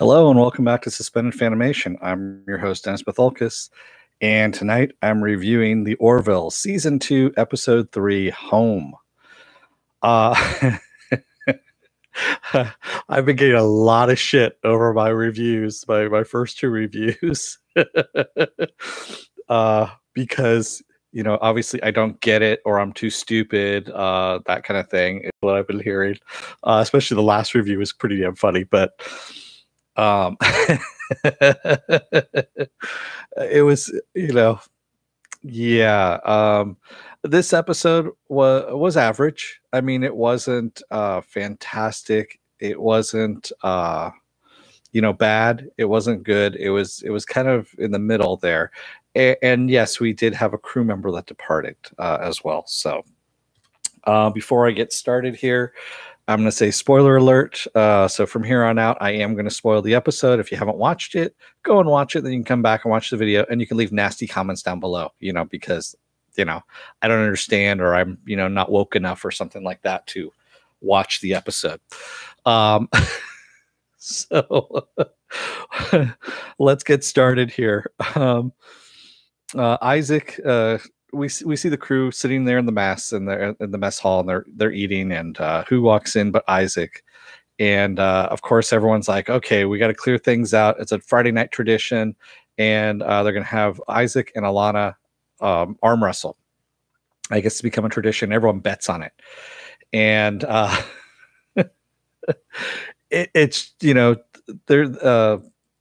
Hello and welcome back to Suspended Fanimation. I'm your host, Dennis Betholkis, and tonight I'm reviewing the Orville Season 2, Episode 3, Home. I've been getting a lot of shit over my reviews, my first two reviews, because, obviously I don't get it or I'm too stupid, that kind of thing is what I've been hearing. Especially the last review was pretty damn funny, but it was, yeah. This episode was average. I mean, it wasn't fantastic. It wasn't bad. It wasn't good. It was kind of in the middle there. And yes, we did have a crew member that departed as well. So before I get started here, I'm going to say spoiler alert. So from here on out, I am going to spoil the episode. If you haven't watched it, go and watch it. Then you can come back and watch the video, and you can leave nasty comments down below, because, I don't understand, or I'm, not woke enough or something like that to watch the episode. So let's get started here. Isaac, we see the crew sitting there in the mess, and they're in the mess hall, and they're eating, and who walks in but Isaac? And of course everyone's like, okay, we got to clear things out. It's a Friday night tradition, and they're gonna have Isaac and Alana arm wrestle. I guess it's become a tradition. Everyone bets on it, and it's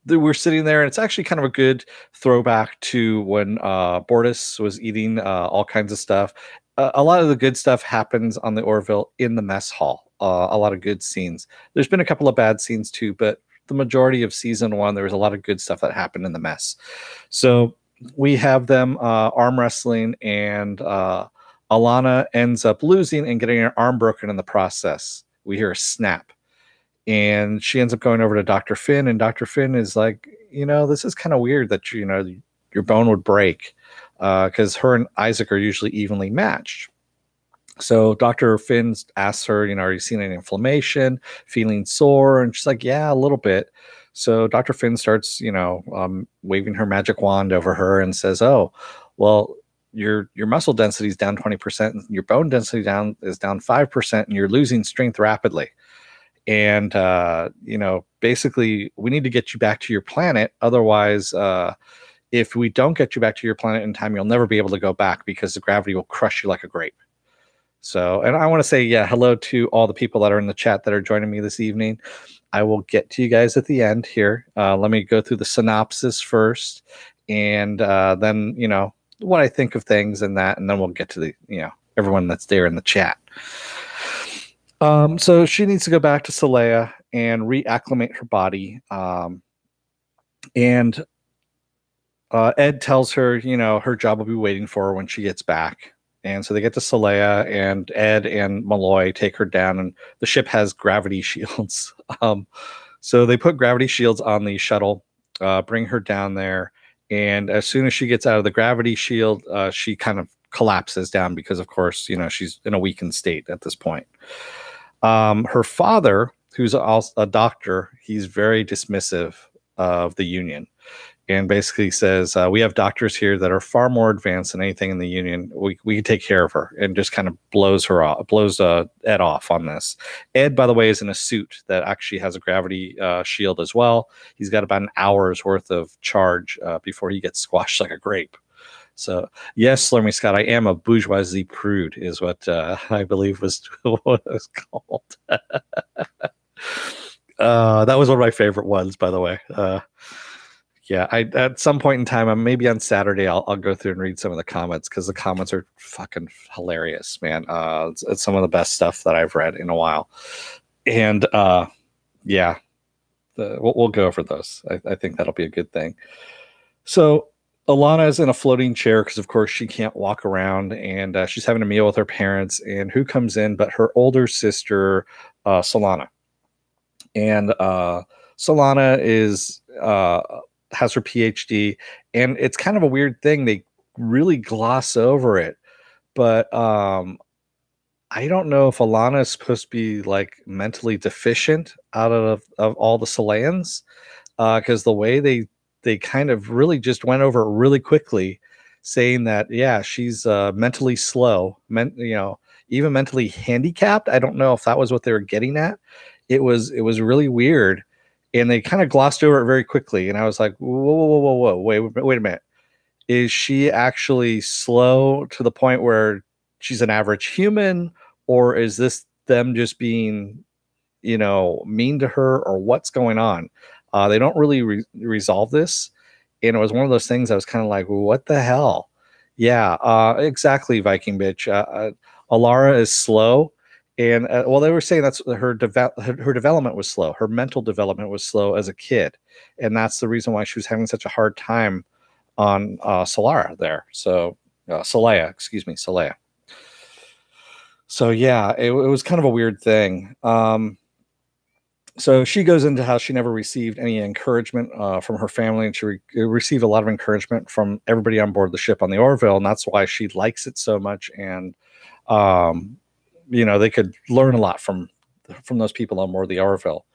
we're sitting there, and it's actually kind of a good throwback to when Bortus was eating all kinds of stuff. A lot of the good stuff happens on the Orville in the mess hall. A lot of good scenes. There's been a couple of bad scenes too, but the majority of season 1, there was a lot of good stuff that happened in the mess. So we have them arm wrestling, and Alana ends up losing and getting her arm broken in the process. We hear a snap. And she ends up going over to Dr. Finn, and Dr. Finn is like, this is kind of weird that, your bone would break, because her and Isaac are usually evenly matched. So Dr. Finn asks her, are you seeing any inflammation, feeling sore? And she's like, yeah, a little bit. So Dr. Finn starts, waving her magic wand over her and says, oh, well, your muscle density is down 20%, and your bone density is down 5%, and you're losing strength rapidly. And, basically we need to get you back to your planet. Otherwise, if we don't get you back to your planet in time, you'll never be able to go back, because the gravity will crush you like a grape. So, and I want to say, hello to all the people that are in the chat that are joining me this evening. I will get to you guys at the end here. Let me go through the synopsis first, and then, what I think of things and that, and then we'll get to the, everyone that's there in the chat. So she needs to go back to Celea and reacclimate her body. And Ed tells her, her job will be waiting for her when she gets back. And so they get to Celea, and Ed and Malloy take her down, and the ship has gravity shields. So they put gravity shields on the shuttle, bring her down there. And as soon as she gets out of the gravity shield, she kind of collapses down, because of course, she's in a weakened state at this point. Her father, who's also a doctor, he's very dismissive of the Union, and basically says, we have doctors here that are far more advanced than anything in the Union. We can take care of her, and just kind of blows Ed off on this. Ed, by the way, is in a suit that actually has a gravity shield as well. He's got about an hour's worth of charge before he gets squashed like a grape. So, yes, Slurmy Scott, I am a bourgeoisie prude, is what I believe was what it was called. That was one of my favorite ones, by the way. At some point in time, maybe on Saturday, I'll go through and read some of the comments, because the comments are fucking hilarious, man. It's some of the best stuff that I've read in a while. And we'll go over those. I think that'll be a good thing. So Alana is in a floating chair, because of course she can't walk around, and she's having a meal with her parents, and who comes in but her older sister, Solana. And Solana has her PhD, and it's kind of a weird thing. They really gloss over it, but I don't know if Alana is supposed to be like mentally deficient out of all the Salayans, because the way they kind of really just went over it really quickly, saying that yeah, she's mentally slow, even mentally handicapped. I don't know if that was what they were getting at. It was really weird, and they kind of glossed over it very quickly. And I was like, whoa, wait a minute. Is she actually slow to the point where she's an average human, or is this them just being, mean to her, or what's going on? They don't really resolve this, and it was one of those things I was kind of like, what the hell? Yeah, exactly, Viking bitch. Alara is slow, and well, they were saying that's her development was slow. Her mental development was slow as a kid, and that's the reason why she was having such a hard time on Solara there. So Solea, excuse me, Solea. So yeah, it was kind of a weird thing. So she goes into how she never received any encouragement from her family, and she received a lot of encouragement from everybody on board the ship on the Orville, and that's why she likes it so much. And they could learn a lot from those people on board the Orville.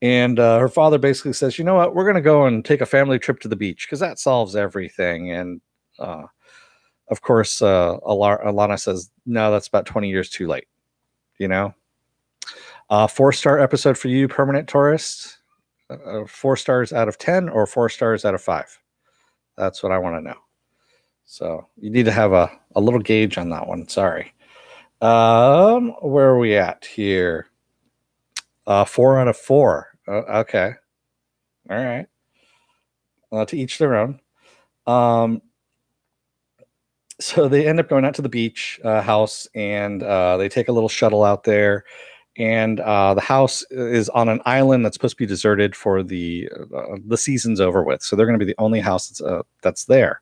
And her father basically says, you know what, we're going to go and take a family trip to the beach because that solves everything. And of course, Alana says, no, that's about 20 years too late. 4-star episode for you, permanent tourist. 4 stars out of 10 or 4 stars out of 5. That's what I want to know. So you need to have a little gauge on that one. Sorry. Where are we at here? 4 out of 4. Okay. All right. To each their own. So they end up going out to the beach house, and they take a little shuttle out there. And the house is on an island that's supposed to be deserted for the season's over with. So they're going to be the only house that's there.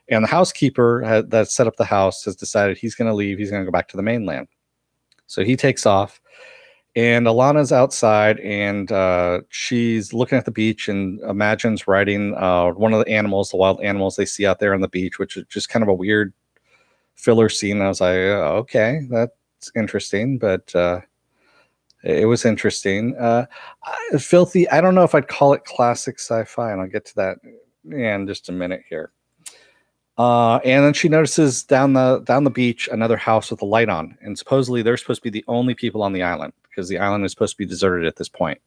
And the housekeeper that set up the house has decided he's going to leave. He's going to go back to the mainland. So he takes off. And Alana's outside, and she's looking at the beach and imagines riding one of the animals, the wild animals they see out there on the beach, which is just kind of a weird filler scene. I was like, okay, that's interesting, but it was interesting. Filthy, I don't know if I'd call it classic sci-fi, and I'll get to that in just a minute here. And then she notices down the beach another house with a light on, and supposedly they're supposed to be the only people on the island because the island is supposed to be deserted at this point.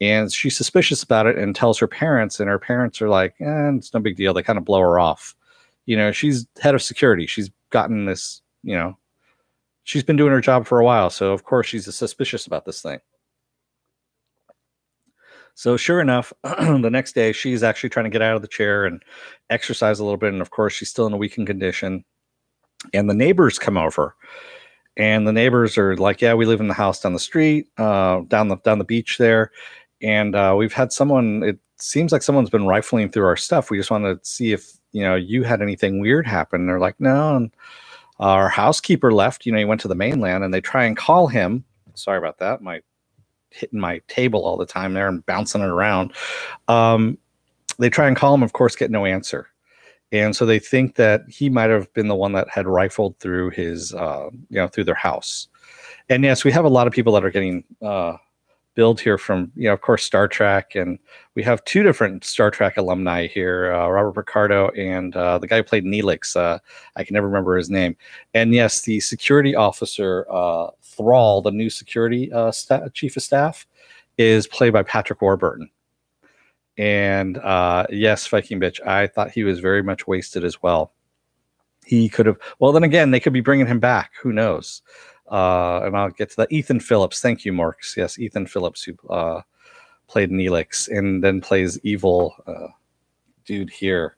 And she's suspicious about it and tells her parents, and her parents are like, it's no big deal. They kind of blow her off. She's head of security. She's gotten this, she's been doing her job for a while. So of course she's suspicious about this thing. So sure enough, the next day she's actually trying to get out of the chair and exercise a little bit. And of course she's still in a weakened condition. And the neighbors come over, and the neighbors are like, yeah, we live in the house down the street, down the beach there. And we've had someone, it seems like someone's been rifling through our stuff. We just wanted to see if, you had anything weird happen. And they're like, no. And our housekeeper left, he went to the mainland, and they try and call him. Sorry about that. Hitting my table all the time there and bouncing it around. They try and call him, of course, get no answer. And so they think that he might have been the one that had rifled through his, through their house. And yes, we have a lot of people that are getting billed here from, of course, Star Trek. And we have 2 different Star Trek alumni here, Robert Picardo and the guy who played Neelix. I can never remember his name. And yes, the security officer, Thrall, the new security chief of staff, is played by Patrick Warburton. And yes, Viking bitch, I thought he was very much wasted as well. He could have, well, then again, they could be bringing him back. Who knows? And I'll get to that. Ethan Phillips. Thank you, Marks. Yes, Ethan Phillips, who played Neelix and then plays evil dude here.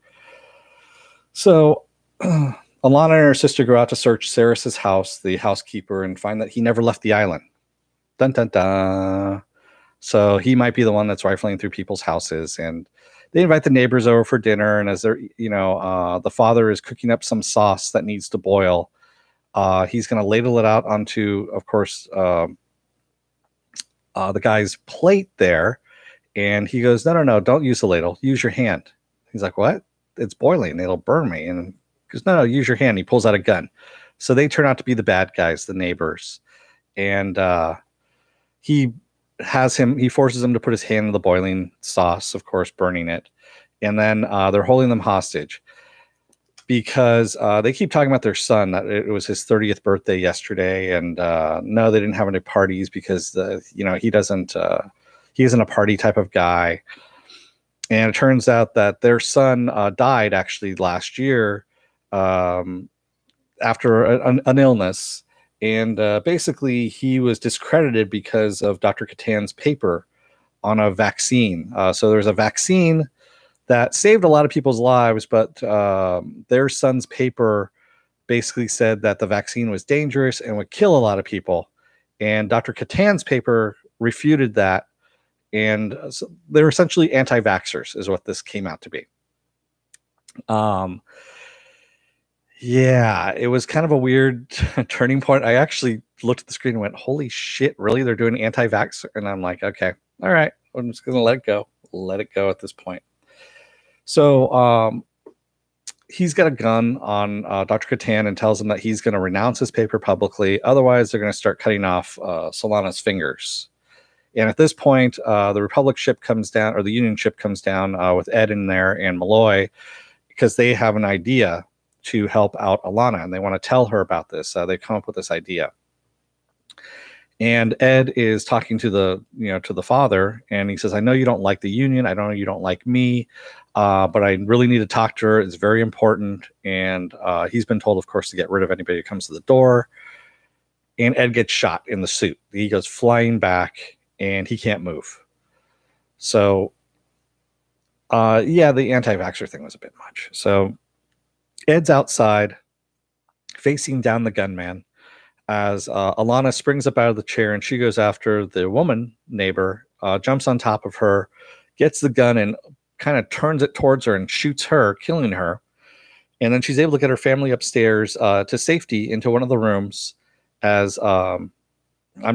So Alana and her sister go out to search Saris's house, the housekeeper, and find that he never left the island. Dun, dun, dun. So he might be the one that's rifling through people's houses. And they invite the neighbors over for dinner. And as they're, the father is cooking up some sauce that needs to boil. He's going to ladle it out onto, of course, the guy's plate there. And he goes, no, don't use the ladle. Use your hand. He's like, what? It's boiling. It'll burn me. And he goes, no, use your hand. He pulls out a gun. So they turn out to be the bad guys, the neighbors. And he forces him to put his hand in the boiling sauce, of course, burning it. And then they're holding them hostage because they keep talking about their son, that it was his 30th birthday yesterday. And no, they didn't have any parties because, he isn't a party type of guy. And it turns out that their son died actually last year after an illness. And basically, he was discredited because of Dr. Catan's paper on a vaccine. So there's a vaccine that saved a lot of people's lives, but their son's paper basically said that the vaccine was dangerous and would kill a lot of people. And Dr. Catan's paper refuted that. And so they're essentially anti-vaxxers is what this came out to be. Yeah, it was kind of a weird turning point. I actually looked at the screen and went, holy shit, really? They're doing anti-vax? And I'm like, okay, all right, I'm just going to let it go. Let it go at this point. So he's got a gun on Dr. Catan and tells him that he's going to renounce his paper publicly. Otherwise, they're going to start cutting off Solana's fingers. And at this point, the Republic ship comes down, or the Union ship comes down with Ed in there and Malloy, because they have an idea to help out Alana, and they want to tell her about this. They come up with this idea, and Ed is talking to the father, and he says, "I know you don't like the Union. I know you don't like me, but I really need to talk to her. It's very important." And he's been told, of course, to get rid of anybody who comes to the door. And Ed gets shot in the suit. He goes flying back, and he can't move. So, yeah, the anti-vaxxer thing was a bit much. So Ed's outside, facing down the gunman, as Alana springs up out of the chair, and she goes after the woman neighbor, jumps on top of her, gets the gun, and kind of turns it towards her and shoots her, killing her. And then she's able to get her family upstairs to safety into one of the rooms, as I'm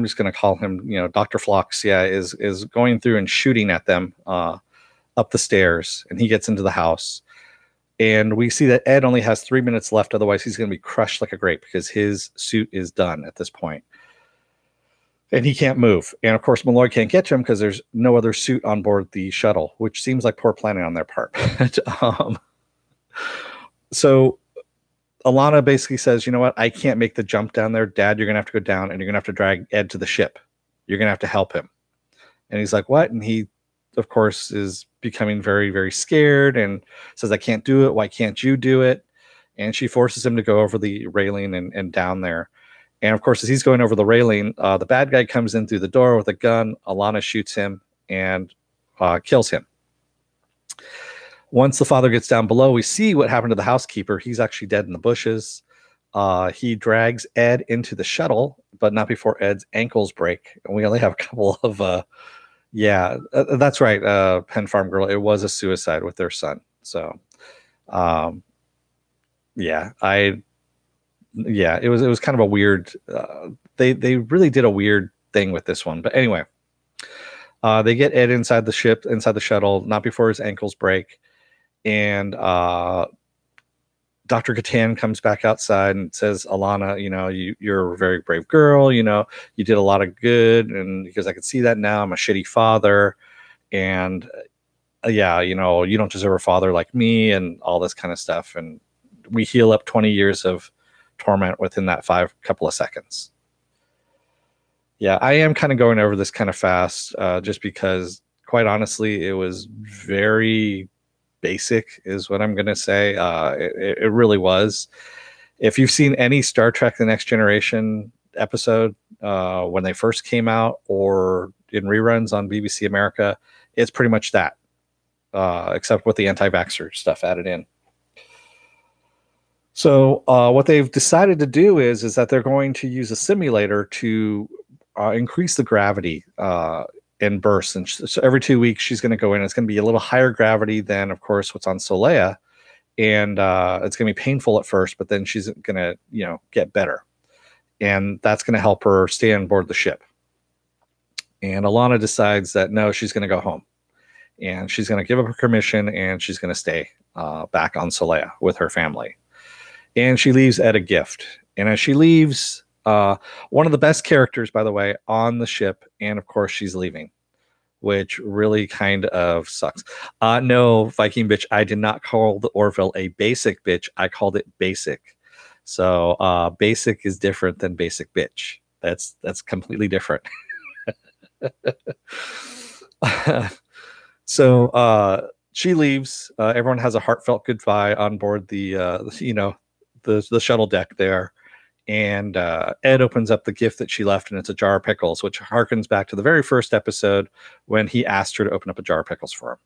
just going to call him, Dr. Phlox, is going through and shooting at them up the stairs, and he gets into the house. And we see that Ed only has 3 minutes left. Otherwise, he's going to be crushed like a grape because his suit is done at this point. And he can't move. And, of course, Malloy can't get to him because there's no other suit on board the shuttle, which seems like poor planning on their part. So Alana basically says, you know what? I can't make the jump down there. Dad, you're going to have to go down, and you're going to have to drag Ed to the ship. You're going to have to help him. And he's like, what? And he, of course, is becoming very, very scared and says, I can't do it. Why can't you do it? And she forces him to go over the railing and down there. And of course, as he's going over the railing, the bad guy comes in through the door with a gun. Alana shoots him and kills him. Once the father gets down below, we see what happened to the housekeeper. He's actually dead in the bushes. He drags Ed into the shuttle, but not before Ed's ankles break. And we only have a couple of yeah, that's right. Penn Farm Girl. It was a suicide with their son. So, yeah, it was kind of a weird. They really did a weird thing with this one. But anyway, they get Ed inside the ship, inside the shuttle, not before his ankles break, and Dr. Catan comes back outside and says, Alana, you're a very brave girl. You did a lot of good. And because I can see that now, I'm a shitty father. And yeah, you don't deserve a father like me and all this kind of stuff. And we heal up 20 years of torment within that couple of seconds. Yeah, I am kind of going over this kind of fast just because, quite honestly, it was very basic is what I'm going to say. It really was. If you've seen any Star Trek The Next Generation episode when they first came out or in reruns on BBC America, it's pretty much that, except with the anti-vaxxer stuff added in. So what they've decided to do is that they're going to use a simulator to increase the gravity in bursts. And so every 2 weeks she's going to go in. It's going to be a little higher gravity than, of course, what's on Solea. And it's going to be painful at first, but then she's going to, get better. And that's going to help her stay on board the ship. And Alana decides that, no, she's going to go home. And she's going to give up her commission, and she's going to stay back on Solea with her family. And she leaves Ed a gift. And as she leaves, one of the best characters, by the way, on the ship, and of course she's leaving, which really kind of sucks. No, Viking bitch, I did not call the Orville a basic bitch. I called it basic. So basic is different than basic bitch. That's completely different. So she leaves. Everyone has a heartfelt goodbye on board the shuttle deck there. And Ed opens up the gift that she left, and it's a jar of pickles, which harkens back to the very first episode when he asked her to open up a jar of pickles for him.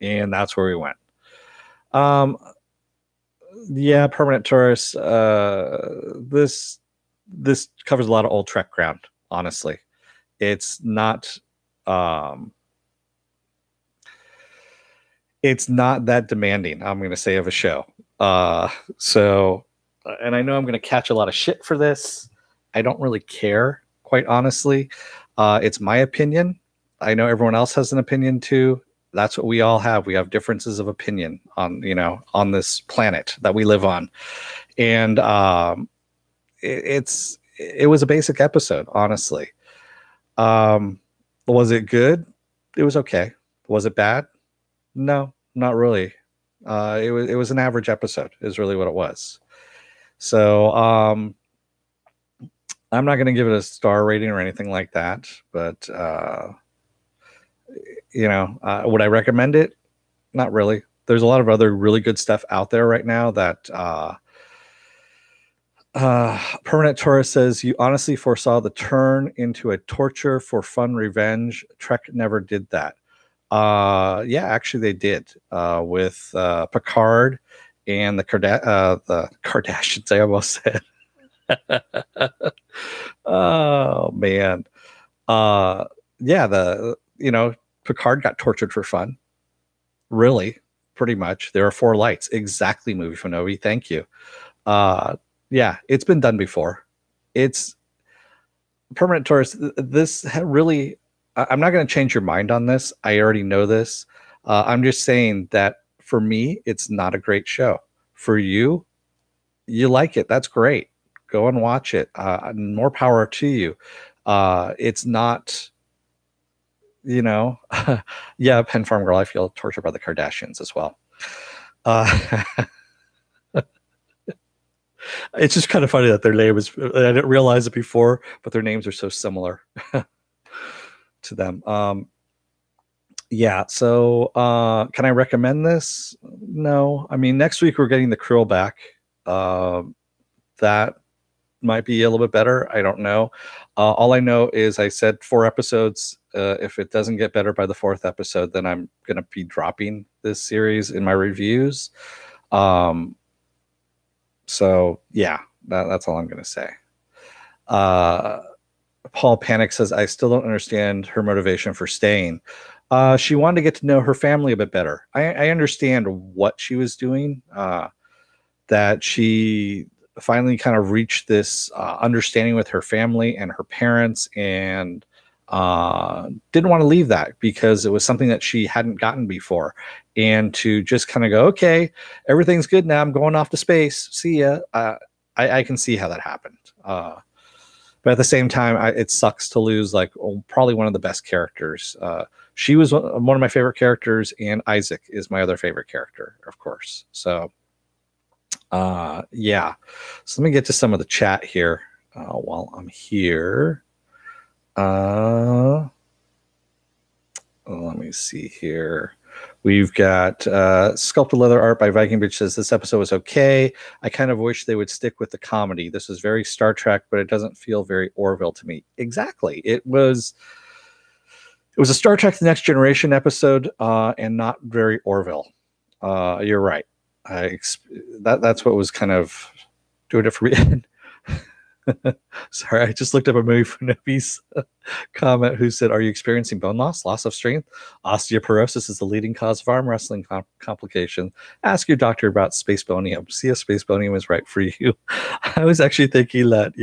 And that's where we went. Yeah, Permanent Tourist. This covers a lot of old Trek ground, honestly. It's not that demanding, I'm going to say, of a show. And I know I'm going to catch a lot of shit for this. I don't really care, quite honestly. It's my opinion. I know everyone else has an opinion too. That's what we all have. We have differences of opinion on this planet that we live on. And it was a basic episode, honestly. Was it good? It was okay. Was it bad? No, not really. It was an average episode, is really what it was. So I'm not going to give it a star rating or anything like that, but would I recommend it? Not really. There's a lot of other really good stuff out there right now that Permanent Tourist says, you honestly foresaw the turn into a torture for fun revenge. Trek never did that. Yeah, actually they did with Picard and the Kardashians, I almost said. Oh man. Yeah, Picard got tortured for fun. Really, pretty much. There are 4 lights. Exactly, movie Fanobi. Thank you. Yeah, it's been done before. It's Permanent Tourist. This really, I'm not going to change your mind on this. I already know this. I'm just saying that for me, it's not a great show. For you, you like it. That's great. Go and watch it. More power to you. It's not, yeah, Pen Farm Girl, I feel tortured by the Kardashians as well. It's just kind of funny that their name is, I didn't realize it before, but their names are so similar to them. Yeah, so can I recommend this? No. I mean, next week we're getting the Krill back. That might be a little bit better. I don't know. All I know is I said 4 episodes. If it doesn't get better by the 4th episode, then I'm going to be dropping this series in my reviews. So yeah, that's all I'm going to say. Paul Panic says, I still don't understand her motivation for staying. She wanted to get to know her family a bit better. I understand what she was doing, that she finally kind of reached this understanding with her family and her parents, and didn't want to leave that because it was something that she hadn't gotten before. And to just kind of go, okay, everything's good now, I'm going off to space, see ya. I can see how that happened. But at the same time, it sucks to lose probably one of the best characters. She was one of my favorite characters, and Isaac is my other favorite character, of course. So yeah. So let me get to some of the chat here while I'm here. Let me see here. We've got Sculpted Leather Art by Viking Bitch says, this episode was okay. I kind of wish they would stick with the comedy. This is very Star Trek, but it doesn't feel very Orville to me. Exactly. It was a Star Trek The Next Generation episode, and not very Orville. You're right. That's what was kind of doing it for me. Sorry, I just looked up a movie from Nabi's comment who said, are you experiencing bone loss of strength? Osteoporosis is the leading cause of arm wrestling complication. Ask your doctor about spacebonium. See if spacebonium is right for you. I was actually thinking that,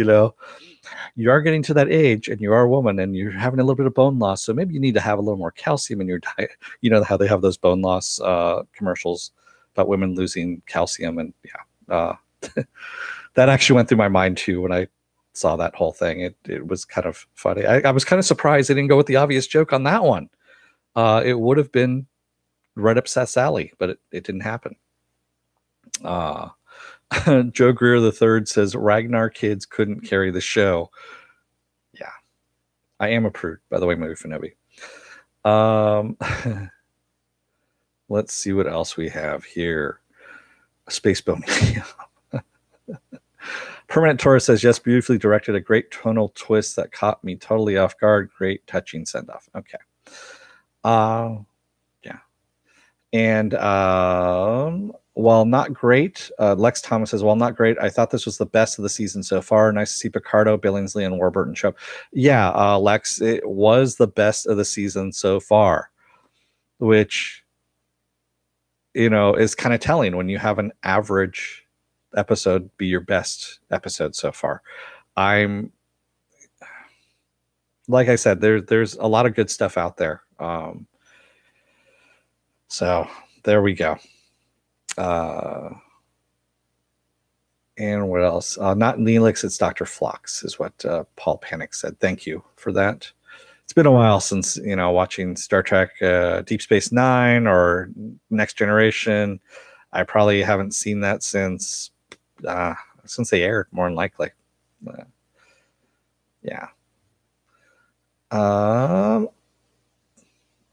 you are getting to that age and you are a woman and you're having a little bit of bone loss. So maybe you need to have a little more calcium in your diet. You know how they have those bone loss commercials about women losing calcium, and yeah. That actually went through my mind too when I saw that whole thing. It was kind of funny. I was kind of surprised they didn't go with the obvious joke on that one. It would have been right up Seth's alley, but it didn't happen. Joe Greer III says Ragnar kids couldn't carry the show. Yeah, I am a prude, by the way, movie Fanobi. Let's see what else we have here. Space Bone. Permanent Taurus says, yes, beautifully directed, a great tonal twist that caught me totally off guard. Great touching send off. Okay. Yeah. And while not great, Lex Thomas says, while not great, I thought this was the best of the season so far. Nice to see Picardo, Billingsley, and Warburton show up. Yeah, Lex, it was the best of the season so far, which, you know, is kind of telling when you have an average episode be your best episode so far. I'm, like I said, there's a lot of good stuff out there. So there we go. And what else? Not Neelix, it's Dr. Phlox, is what Paul Panic said. Thank you for that. It's been a while since, you know, watching Star Trek Deep Space Nine or Next Generation. I probably haven't seen that since they aired, more than likely. Yeah.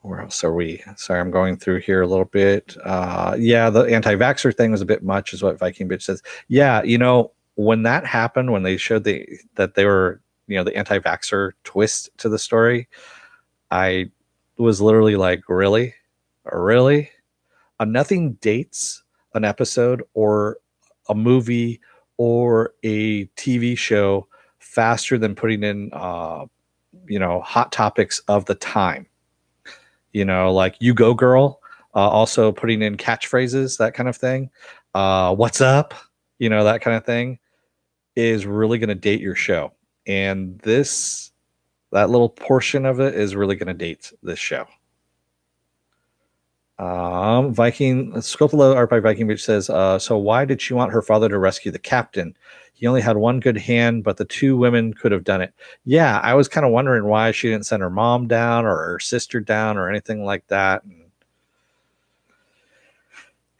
Where else are we? Sorry, I'm going through here a little bit. Yeah, the anti-vaxxer thing was a bit much, is what Viking Bitch says. Yeah, you know, when that happened, when they showed that they were, you know, the anti-vaxxer twist to the story, I was literally like, really? Really? Nothing dates an episode or a movie or a TV show faster than putting in, you know, hot topics of the time. You know, like "You Go Girl," also putting in catchphrases, that kind of thing. What's up? You know, that kind of thing is really going to date your show. And that little portion of it is really going to date this show. Viking Scopolo art by Viking Beach says, so why did she want her father to rescue the captain? He only had one good hand, but the two women could have done it. Yeah, I was kind of wondering why she didn't send her mom down or her sister down or anything like that.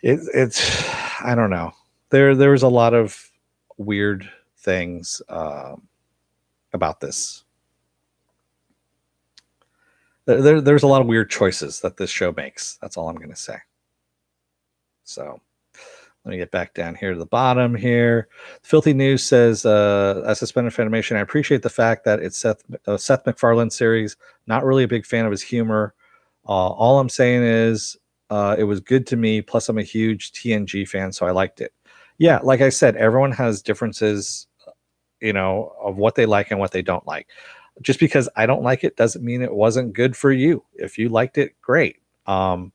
It's I don't know. There was a lot of weird things about this. There's a lot of weird choices that this show makes. That's all I'm going to say. So let me get back down here to the bottom here. Filthy News says, as suspended for animation, I appreciate the fact that it's Seth MacFarlane series. Not really a big fan of his humor. All I'm saying is it was good to me. Plus, I'm a huge TNG fan, so I liked it. Yeah, like I said, everyone has differences, you know, of what they like and what they don't like. Just because I don't like it doesn't mean it wasn't good for you. If you liked it, great. And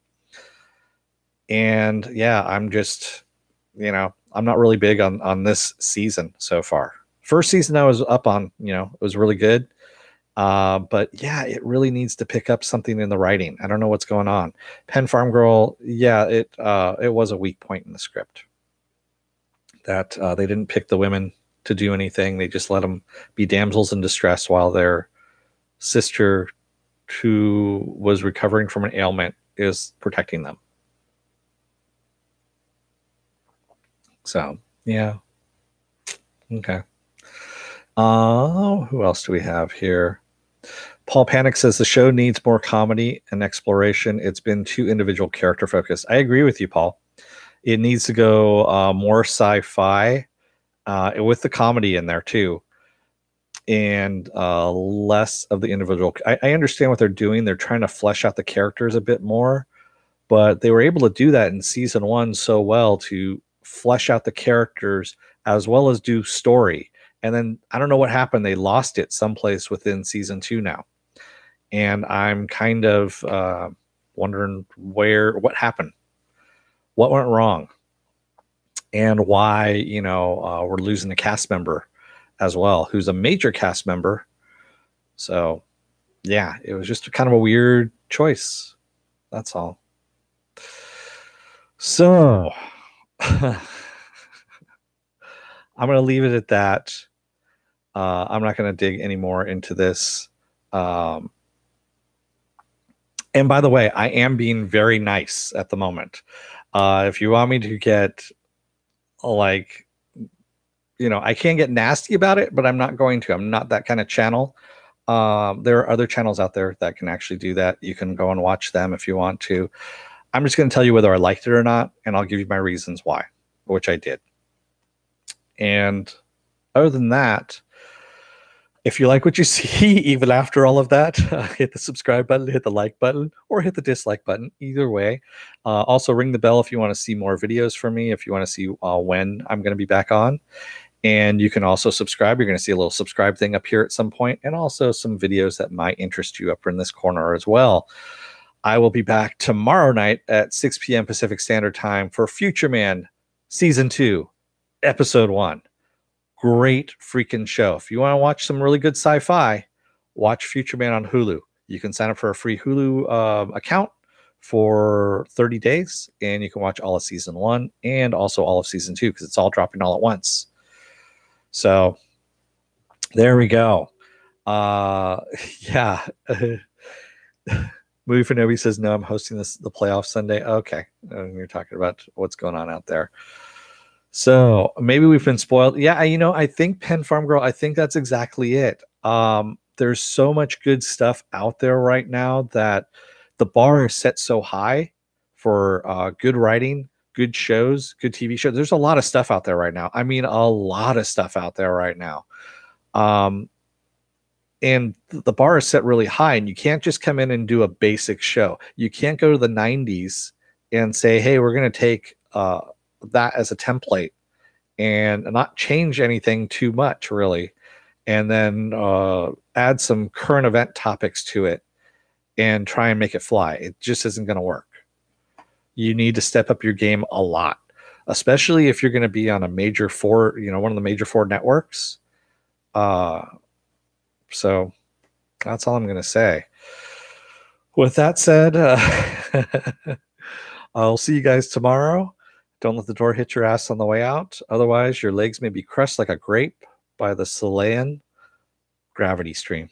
yeah, I'm just, you know, I'm not really big on this season so far. First season I was up on, you know, it was really good. But yeah, it really needs to pick up something in the writing. I don't know what's going on. Penn Farm Girl, yeah, it was a weak point in the script. That they didn't pick the women to do anything. They just let them be damsels in distress while their sister, who was recovering from an ailment, is protecting them. So yeah, okay. Who else do we have here? Paul Panic says the show needs more comedy and exploration. It's been too individual character focused. I agree with you, Paul. It needs to go more sci-fi with the comedy in there too, and less of the individual. I understand what they're doing. They're trying to flesh out the characters a bit more, but they were able to do that in season one so well, to flesh out the characters as well as do story. And then I don't know what happened. They lost it someplace within season two now. And I'm kind of wondering what happened, what went wrong, and why, you know, we're losing a cast member as well, who's a major cast member. So yeah, it was just kind of a weird choice. That's all. So I'm going to leave it at that. I'm not going to dig any more into this. And by the way, I am being very nice at the moment. If you want me to get like, I can get nasty about it, but I'm not going to. I'm not that kind of channel. There are other channels out there that can actually do that. You can go and watch them if you want to. I'm just going to tell you whether I liked it or not, and I'll give you my reasons why, which I did. And other than that, if you like what you see, even after all of that, hit the subscribe button, hit the like button, or hit the dislike button. Either way. Also, ring the bell if you want to see more videos from me, if you want to see when I'm going to be back on. And you can also subscribe. You're going to see a little subscribe thing up here at some point, and also some videos that might interest you up in this corner as well. I will be back tomorrow night at 6 p.m. Pacific Standard Time for Future Man Season 2, Episode 1. Great freaking show. If you want to watch some really good sci-fi, watch Future Man on Hulu. You can sign up for a free Hulu account for 30 days, and you can watch all of Season 1 and also all of Season 2 because it's all dropping all at once. So there we go. Yeah. Movie for Nobody says, no, I'm hosting the playoff Sunday. Okay. You're talking about what's going on out there. So maybe we've been spoiled. Yeah, I think Penn Farm Girl, I think that's exactly it. There's so much good stuff out there right now that the bar is set so high for good writing, good shows, good TV shows. There's a lot of stuff out there right now. I mean, a lot of stuff out there right now. And the bar is set really high, and you can't just come in and do a basic show. You can't go to the 90s and say, hey, we're going to take that as a template and not change anything too much, really, and then add some current event topics to it and try and make it fly. It just isn't going to work. You need to step up your game a lot, especially if you're going to be on a major four, one of the major four networks. So that's all I'm going to say. With that said, I'll see you guys tomorrow. Don't let the door hit your ass on the way out. Otherwise, your legs may be crushed like a grape by the Chilean gravity stream.